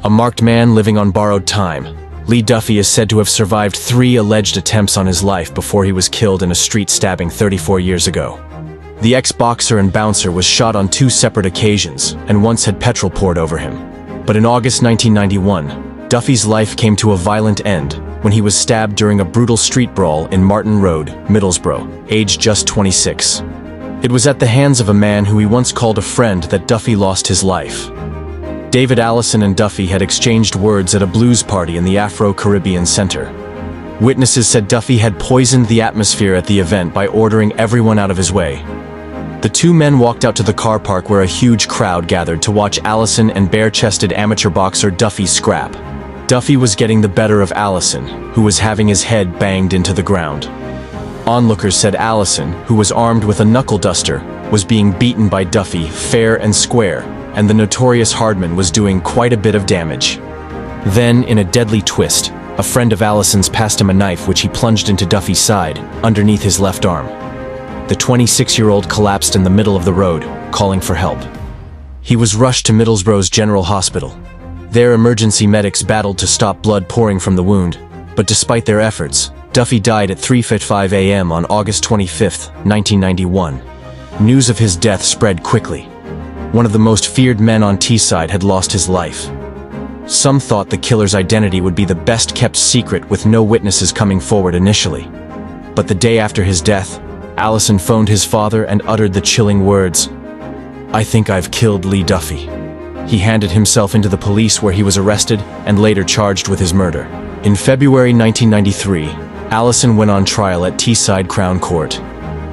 A marked man living on borrowed time, Lee Duffy is said to have survived 3 alleged attempts on his life before he was killed in a street stabbing 34 years ago. The ex-boxer and bouncer was shot on 2 separate occasions and once had petrol poured over him. But in August 1991, Duffy's life came to a violent end when he was stabbed during a brutal street brawl in Martin Road, Middlesbrough, aged just 26. It was at the hands of a man who he once called a friend that Duffy lost his life. David Allison and Duffy had exchanged words at a blues party in the Afro-Caribbean Center. Witnesses said Duffy had poisoned the atmosphere at the event by ordering everyone out of his way. The 2 men walked out to the car park where a huge crowd gathered to watch Allison and bare-chested amateur boxer Duffy scrap. Duffy was getting the better of Allison, who was having his head banged into the ground. Onlookers said Allison, who was armed with a knuckle duster, was being beaten by Duffy fair and square, and the notorious Hardman was doing quite a bit of damage. Then, in a deadly twist, a friend of Allison's passed him a knife which he plunged into Duffy's side, underneath his left arm. The 26-year-old collapsed in the middle of the road, calling for help. He was rushed to Middlesbrough's General Hospital. There, emergency medics battled to stop blood pouring from the wound, but despite their efforts, Duffy died at 3:55 a.m. on August 25, 1991. News of his death spread quickly. One of the most feared men on Teesside had lost his life. Some thought the killer's identity would be the best-kept secret with no witnesses coming forward initially. But the day after his death, Allison phoned his father and uttered the chilling words, "I think I've killed Lee Duffy." He handed himself into the police where he was arrested and later charged with his murder. In February 1993, Allison went on trial at Teesside Crown Court.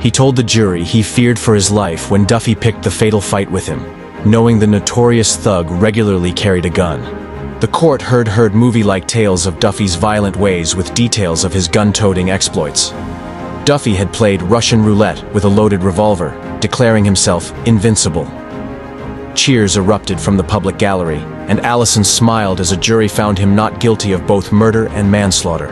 He told the jury he feared for his life when Duffy picked the fatal fight with him, knowing the notorious thug regularly carried a gun. The court heard movie-like tales of Duffy's violent ways with details of his gun-toting exploits. Duffy had played Russian roulette with a loaded revolver, declaring himself invincible. Cheers erupted from the public gallery, and Allison smiled as a jury found him not guilty of both murder and manslaughter,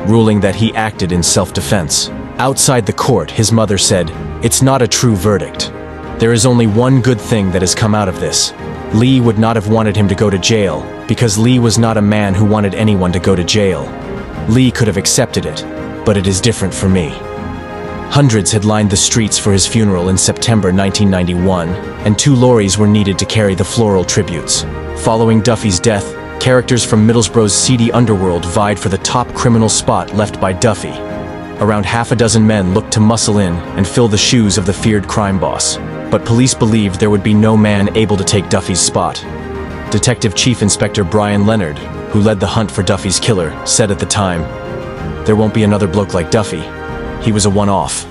ruling that he acted in self-defense. Outside the court, his mother said, "It's not a true verdict. There is only one good thing that has come out of this. Lee would not have wanted him to go to jail, because Lee was not a man who wanted anyone to go to jail. Lee could have accepted it, but it is different for me." Hundreds had lined the streets for his funeral in September 1991, and 2 lorries were needed to carry the floral tributes. Following Duffy's death, characters from Middlesbrough's seedy underworld vied for the top criminal spot left by Duffy. Around half a dozen men looked to muscle in and fill the shoes of the feared crime boss, but police believed there would be no man able to take Duffy's spot. Detective Chief Inspector Brian Leonard, who led the hunt for Duffy's killer, said at the time, "There won't be another bloke like Duffy. He was a one-off."